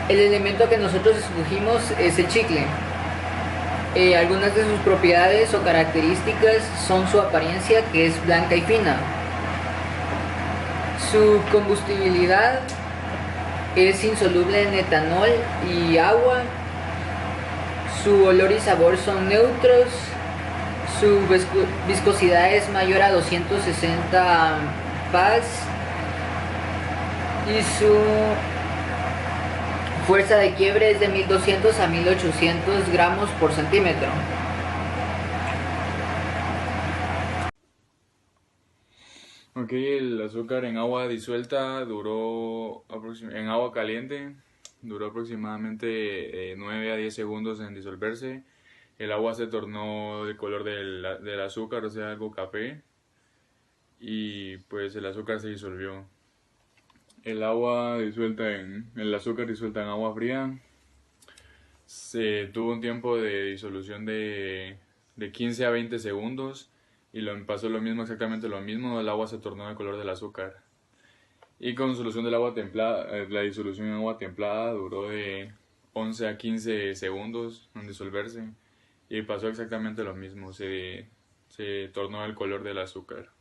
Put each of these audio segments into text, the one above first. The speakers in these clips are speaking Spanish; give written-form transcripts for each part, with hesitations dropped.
El elemento que nosotros escogimos es el chicle. Algunas de sus propiedades o características son su apariencia, que es blanca y fina. Su combustibilidad es insoluble en etanol y agua. Su olor y sabor son neutros. Su viscosidad es mayor a 260 pas. Y su fuerza de quiebre es de 1200 a 1800 gramos por centímetro. Ok, el azúcar en agua disuelta en agua caliente duró aproximadamente 9 a 10 segundos en disolverse. El agua se tornó del color del azúcar, o sea, algo café, y pues el azúcar se disolvió. El azúcar disuelta en agua fría se tuvo un tiempo de disolución de 15 a 20 segundos y pasó lo mismo, exactamente lo mismo, el agua se tornó de color del azúcar. Y con solución del agua templada, la disolución en agua templada duró de 11 a 15 segundos en disolverse y pasó exactamente lo mismo, se tornó el color del azúcar.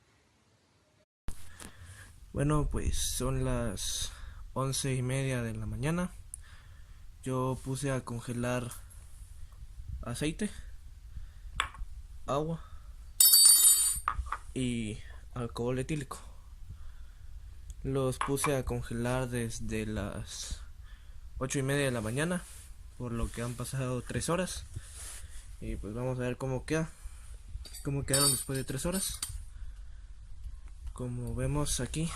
Bueno, pues son las 11:30 de la mañana. Yo puse a congelar aceite, agua y alcohol etílico. Los puse a congelar desde las 8:30 de la mañana, por lo que han pasado 3 horas. Y pues vamos a ver cómo quedaron después de 3 horas. Como vemos aquí,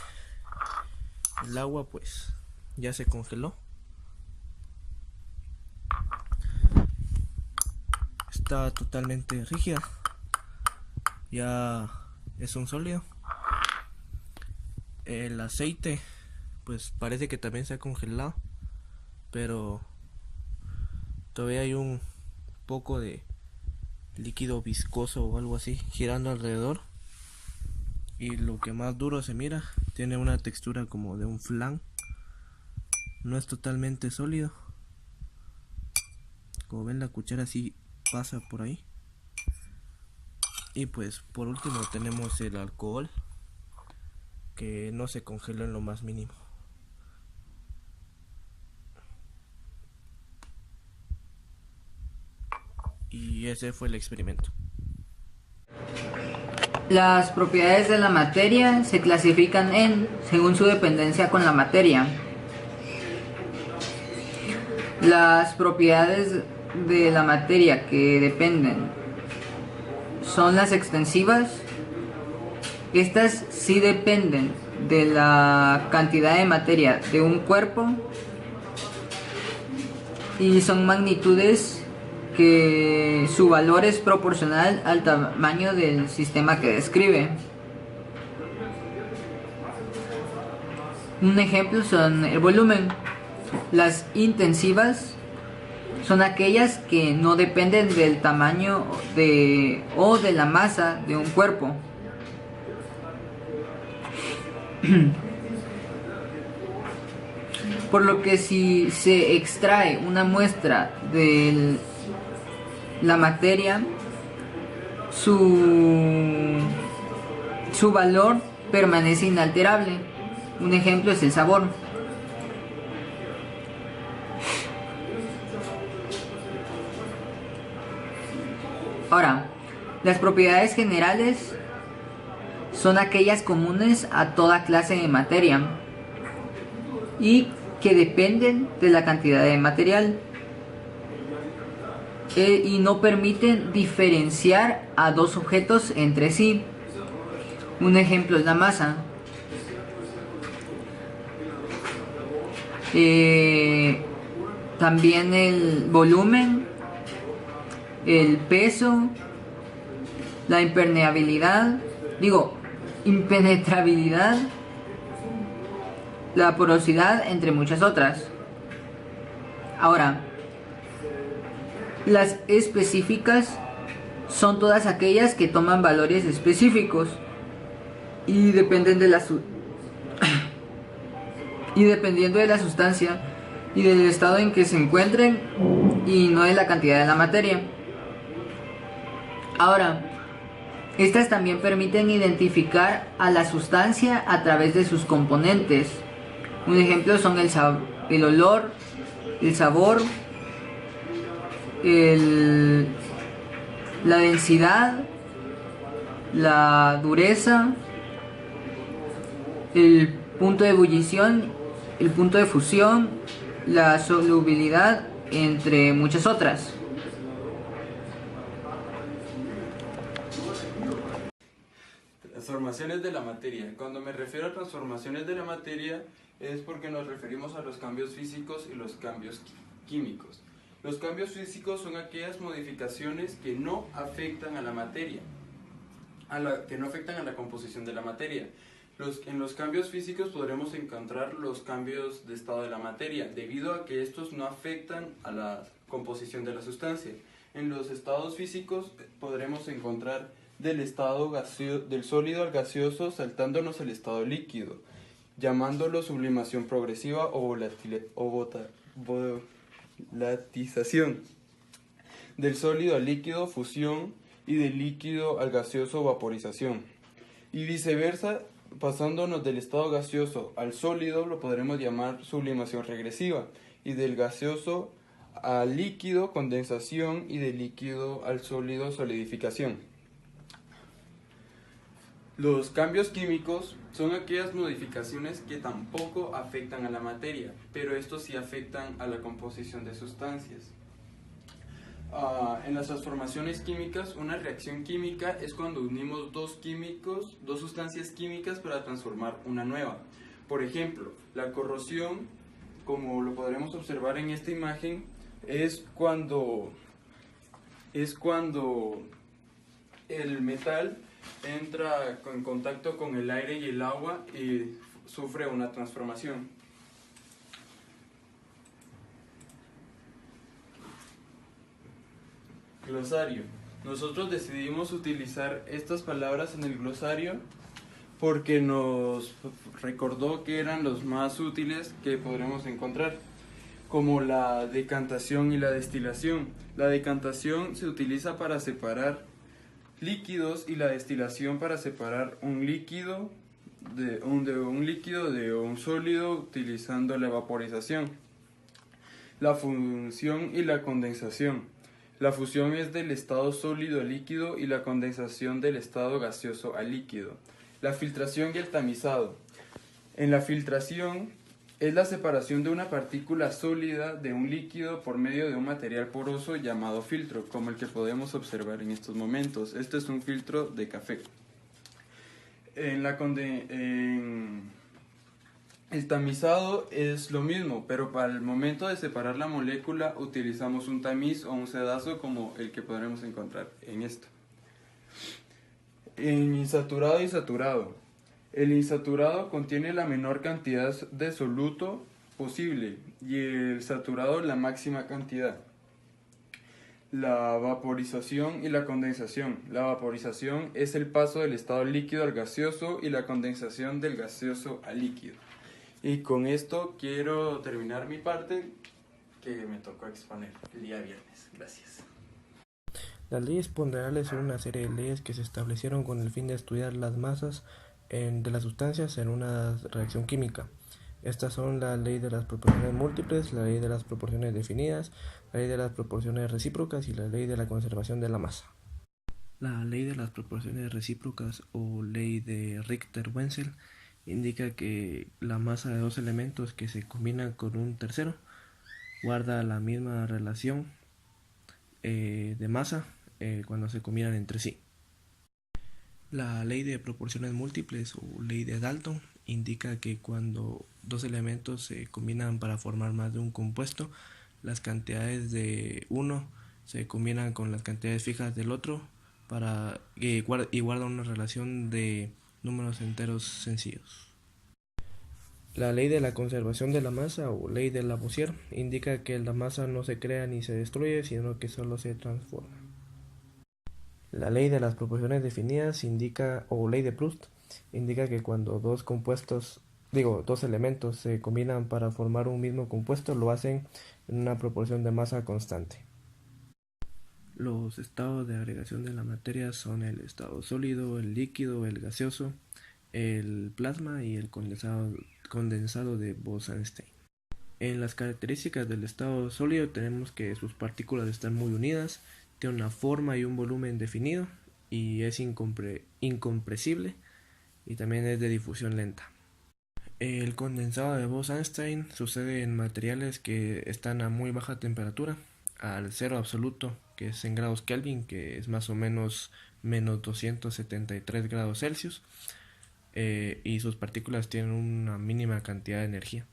el agua pues ya se congeló. Está totalmente rígida. Ya es un sólido. El aceite pues parece que también se ha congelado, pero todavía hay un poco de líquido viscoso o algo así girando alrededor. Y lo que más duro se mira, tiene una textura como de un flan. No es totalmente sólido. Como ven, la cuchara sí pasa por ahí. Y pues por último tenemos el alcohol, que no se congeló en lo más mínimo. Y ese fue el experimento. Las propiedades de la materia se clasifican según su dependencia con la materia. Las propiedades de la materia que dependen son las extensivas. Estas sí dependen de la cantidad de materia de un cuerpo y son magnitudes que su valor es proporcional al tamaño del sistema que describe. Un ejemplo son el volumen. Las intensivas son aquellas que no dependen del tamaño o de la masa de un cuerpo. Por lo que si se extrae una muestra de la materia, su valor permanece inalterable. Un ejemplo es el sabor. Ahora, las propiedades generales son aquellas comunes a toda clase de materia y que dependen de la cantidad de material y no permiten diferenciar a dos objetos entre sí. Un ejemplo es la masa. También el volumen, el peso, la impenetrabilidad, la porosidad, entre muchas otras. Ahora, las específicas son todas aquellas que toman valores específicos y dependen de y dependiendo de la sustancia y del estado en que se encuentren y no de la cantidad de la materia. Ahora, estas también permiten identificar a la sustancia a través de sus componentes. Un ejemplo son el olor, el sabor, la densidad, la dureza, el punto de ebullición, el punto de fusión, la solubilidad, entre muchas otras. Transformaciones de la materia. Cuando me refiero a transformaciones de la materia es porque nos referimos a los cambios físicos y los cambios químicos. Los cambios físicos son aquellas modificaciones que no afectan a la materia, que no afectan a la composición de la materia. En los cambios físicos podremos encontrar los cambios de estado de la materia, debido a que estos no afectan a la composición de la sustancia. En los estados físicos podremos encontrar del sólido al gaseoso saltándonos el estado líquido, llamándolo sublimación progresiva o volatización. Del sólido al líquido, fusión, y del líquido al gaseoso, vaporización. Y viceversa, pasándonos del estado gaseoso al sólido lo podremos llamar sublimación regresiva, y del gaseoso al líquido, condensación, y del líquido al sólido, solidificación. Los cambios químicos son aquellas modificaciones que tampoco afectan a la materia, pero estos sí afectan a la composición de sustancias. En las transformaciones químicas, una reacción química es cuando unimos dos sustancias químicas para transformar una nueva. Por ejemplo, la corrosión, como lo podremos observar en esta imagen, es cuando el metal entra en contacto con el aire y el agua y sufre una transformación. Glosario. Nosotros decidimos utilizar estas palabras en el glosario porque nos recordó que eran los más útiles que podremos encontrar, como la decantación y la destilación. La decantación se utiliza para separar líquidos y la destilación para separar un líquido de un sólido utilizando la vaporización. La fusión y la condensación. La fusión es del estado sólido al líquido y la condensación del estado gaseoso al líquido. La filtración y el tamizado. En la filtración es la separación de una partícula sólida de un líquido por medio de un material poroso llamado filtro, como el que podemos observar en estos momentos. Este es un filtro de café. El tamizado es lo mismo, pero para el momento de separar la molécula utilizamos un tamiz o un sedazo como el que podremos encontrar en esto. En insaturado y saturado. El insaturado contiene la menor cantidad de soluto posible y el saturado la máxima cantidad. La vaporización y la condensación. La vaporización es el paso del estado líquido al gaseoso y la condensación del gaseoso al líquido. Y con esto quiero terminar mi parte que me tocó exponer el día viernes. Gracias. Las leyes ponderales son una serie de leyes que se establecieron con el fin de estudiar las masas de las sustancias en una reacción química. Estas son la ley de las proporciones múltiples, la ley de las proporciones definidas, la ley de las proporciones recíprocas y la ley de la conservación de la masa. La ley de las proporciones recíprocas o ley de Richter-Wenzel indica que la masa de dos elementos que se combinan con un tercero guarda la misma relación de masa cuando se combinan entre sí. La ley de proporciones múltiples o ley de Dalton indica que cuando dos elementos se combinan para formar más de un compuesto, las cantidades de uno se combinan con las cantidades fijas del otro y guardan una relación de números enteros sencillos. La ley de la conservación de la masa o ley de Lavoisier indica que la masa no se crea ni se destruye, sino que solo se transforma. La ley de las proporciones definidas indica, o ley de Proust, indica que cuando dos compuestos dos elementos se combinan para formar un mismo compuesto, lo hacen en una proporción de masa constante. Los estados de agregación de la materia son el estado sólido, el líquido, el gaseoso, el plasma y el condensado de Bose-Einstein. En las características del estado sólido tenemos que sus partículas están muy unidas, tiene una forma y un volumen definido y es incompresible y también es de difusión lenta. El condensado de Bose-Einstein sucede en materiales que están a muy baja temperatura, al cero absoluto, que es en grados Kelvin, que es más o menos menos 273 grados Celsius, y sus partículas tienen una mínima cantidad de energía.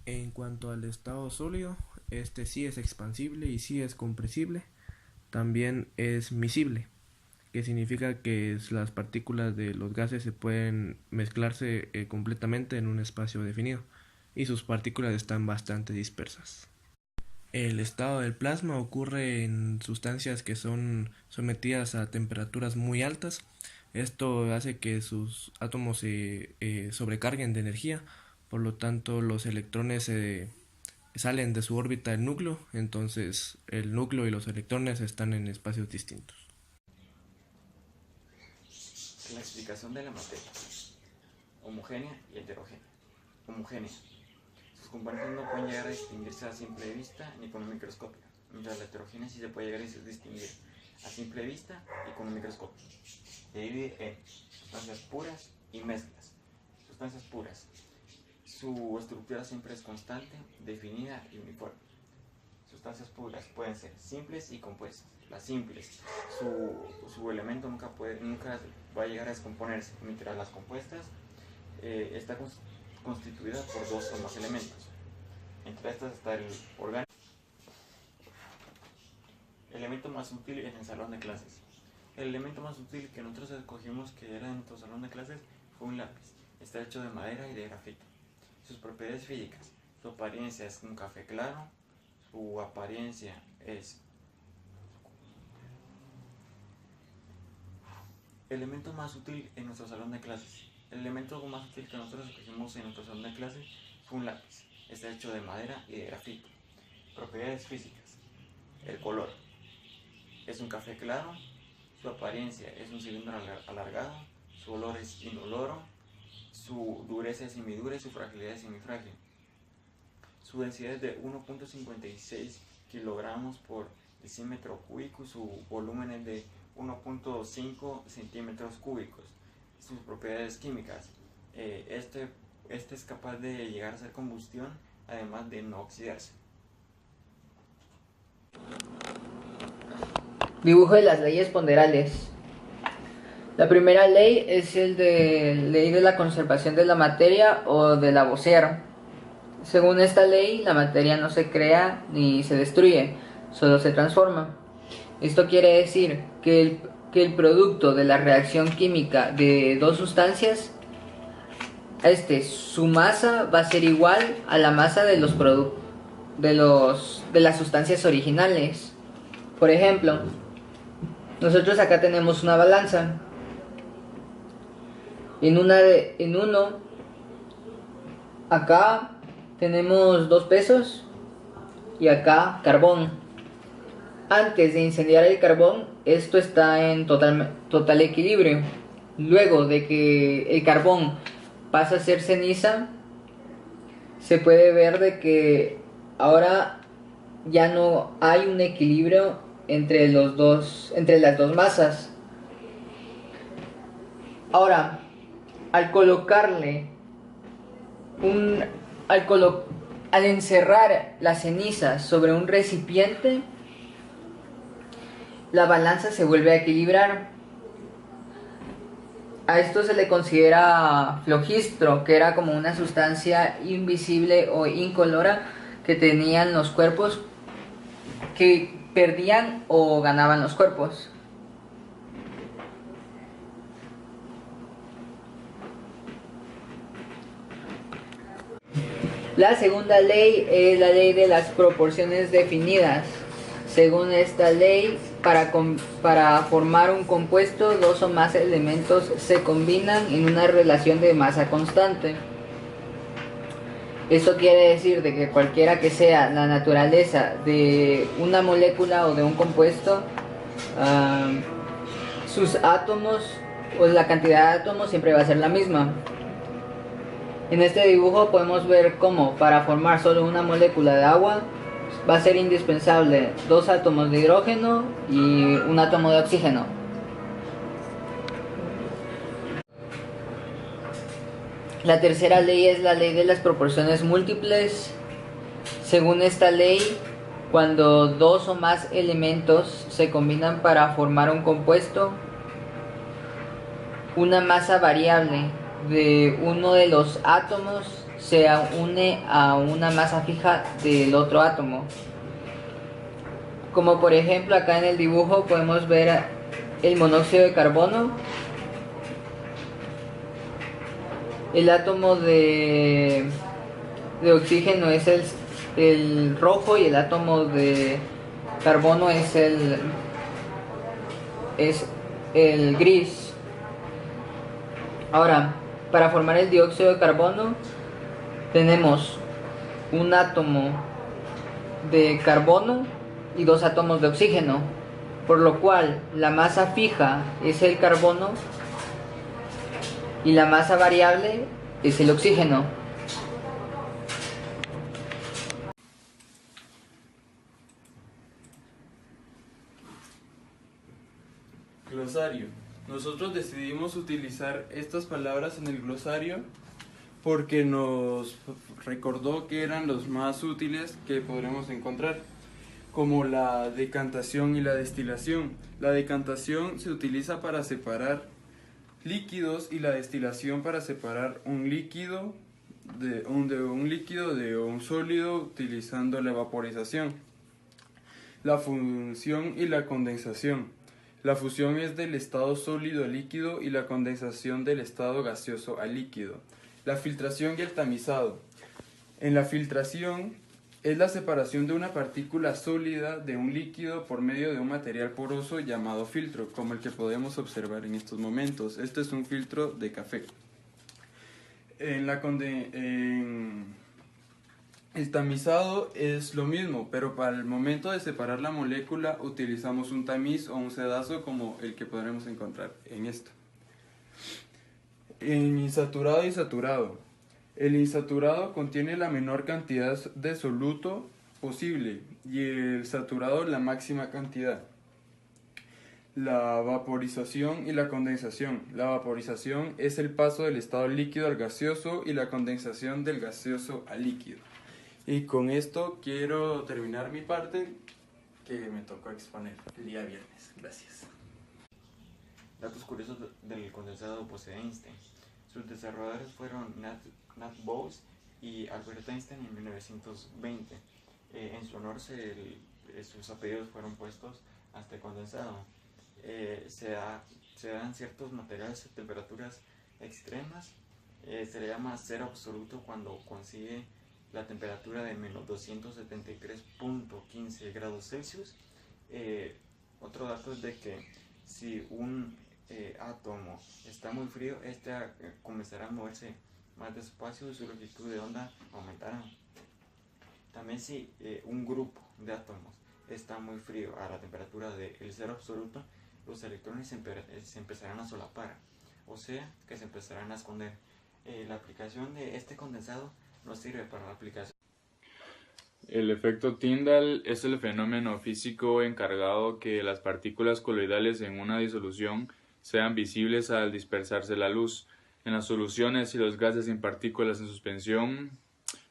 En cuanto al estado sólido, este sí es expansible y sí es compresible, también es miscible, que significa que las partículas de los gases se pueden mezclarse completamente en un espacio definido y sus partículas están bastante dispersas. El estado del plasma ocurre en sustancias que son sometidas a temperaturas muy altas. Esto hace que sus átomos se sobrecarguen de energía, por lo tanto los electrones salen de su órbita del núcleo, entonces el núcleo y los electrones están en espacios distintos. La explicación de la materia: homogénea y heterogénea. Homogénea: sus componentes no pueden llegar a distinguirse a simple vista ni con un microscopio, mientras la heterogénea sí se puede llegar a distinguir a simple vista y con un microscopio. Se divide en sustancias puras y mezclas. Sustancias puras: su estructura siempre es constante, definida y uniforme. Sustancias puras pueden ser simples y compuestas. Las simples, su elemento nunca va a llegar a descomponerse, mientras las compuestas está constituida por dos o más elementos. Entre estas está el orgánico. El elemento más útil en el salón de clases. El elemento más útil que nosotros escogimos que era en nuestro salón de clases fue un lápiz. Está hecho de madera y de grafito. Sus propiedades físicas: su apariencia es un café claro, su apariencia es... Elemento más útil en nuestro salón de clases. El elemento más útil que nosotros escogimos en nuestro salón de clases fue un lápiz. Está hecho de madera y de grafito. Propiedades físicas: el color es un café claro, su apariencia es un cilindro alargado, su olor es indoloro, su dureza es semidura y su fragilidad es semifrágil. Su densidad es de 1.56 kilogramos por decímetro cúbico y su volumen es de 1.5 centímetros cúbicos. Sus propiedades químicas: este es capaz de llegar a hacer combustión, además de no oxidarse. Dibujo de las leyes ponderales. La primera ley es ley de la conservación de la materia o de Lavoisier. Según esta ley, la materia no se crea ni se destruye, solo se transforma. Esto quiere decir que el producto de la reacción química de dos sustancias, su masa va a ser igual a la masa de las sustancias originales. Por ejemplo, nosotros acá tenemos una balanza. Acá tenemos 2 pesos y acá carbón. Antes de incendiar el carbón, esto está en total equilibrio. Luego de que el carbón pasa a ser ceniza, se puede ver de que ahora ya no hay un equilibrio entre las dos masas. Ahora, al encerrar la ceniza sobre un recipiente, la balanza se vuelve a equilibrar. A esto se le considera flogistro, que era como una sustancia invisible o incolora que tenían los cuerpos, que perdían o ganaban los cuerpos. La segunda ley es la ley de las proporciones definidas. Según esta ley, para formar un compuesto, dos o más elementos se combinan en una relación de masa constante. Esto quiere decir de que cualquiera que sea la naturaleza de una molécula o de un compuesto, sus átomos o la cantidad de átomos siempre va a ser la misma. En este dibujo podemos ver cómo para formar solo una molécula de agua va a ser indispensable 2 átomos de hidrógeno y un átomo de oxígeno. La tercera ley es la ley de las proporciones múltiples. Según esta ley, cuando 2 o más elementos se combinan para formar un compuesto, una masa variable de uno de los átomos se une a una masa fija del otro átomo. Como por ejemplo acá en el dibujo podemos ver el monóxido de carbono. El átomo de oxígeno es el rojo y el átomo de carbono es el gris. Ahora, para formar el dióxido de carbono tenemos un átomo de carbono y 2 átomos de oxígeno, por lo cual la masa fija es el carbono y la masa variable es el oxígeno. Glosario. Nosotros decidimos utilizar estas palabras en el glosario porque nos recordó que eran los más útiles que podremos encontrar, como la decantación y la destilación. La decantación se utiliza para separar líquidos y la destilación para separar un líquido de un sólido utilizando la vaporización. La fusión y la condensación. La fusión es del estado sólido a líquido y la condensación del estado gaseoso a líquido. La filtración y el tamizado. En la filtración es la separación de una partícula sólida de un líquido por medio de un material poroso llamado filtro, como el que podemos observar en estos momentos. Este es un filtro de café. El tamizado es lo mismo, pero para el momento de separar la molécula utilizamos un tamiz o un sedazo como el que podremos encontrar en esto. En insaturado y saturado. El insaturado contiene la menor cantidad de soluto posible y el saturado la máxima cantidad. La vaporización y la condensación. La vaporización es el paso del estado líquido al gaseoso y la condensación del gaseoso al líquido. Y con esto quiero terminar mi parte que me tocó exponer el día viernes. Gracias. Datos curiosos del condensado posee Einstein. Sus desarrolladores fueron Nat Bose y Albert Einstein en 1920. En su honor sus apellidos fueron puestos a este condensado. Se dan ciertos materiales a temperaturas extremas. Se le llama cero absoluto cuando consigue la temperatura de menos 273.15 grados Celsius. Otro dato es de que si un átomo está muy frío, este comenzará a moverse más despacio y su longitud de onda aumentará. También si un grupo de átomos está muy frío a la temperatura del cero absoluto, los electrones se empezarán a solapar, o sea que se empezarán a esconder. La aplicación de este condensado no sirve para la aplicación. El efecto Tyndall es el fenómeno físico encargado que las partículas coloidales en una disolución sean visibles al dispersarse la luz. En las soluciones y los gases sin partículas en suspensión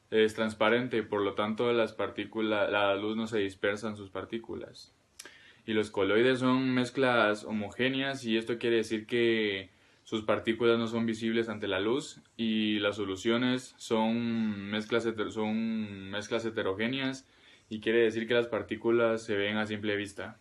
es transparente, por lo tanto la luz no se dispersa en sus partículas. Y los coloides son mezclas homogéneas y esto quiere decir que sus partículas no son visibles ante la luz, y las soluciones son mezclas heterogéneas y quiere decir que las partículas se ven a simple vista.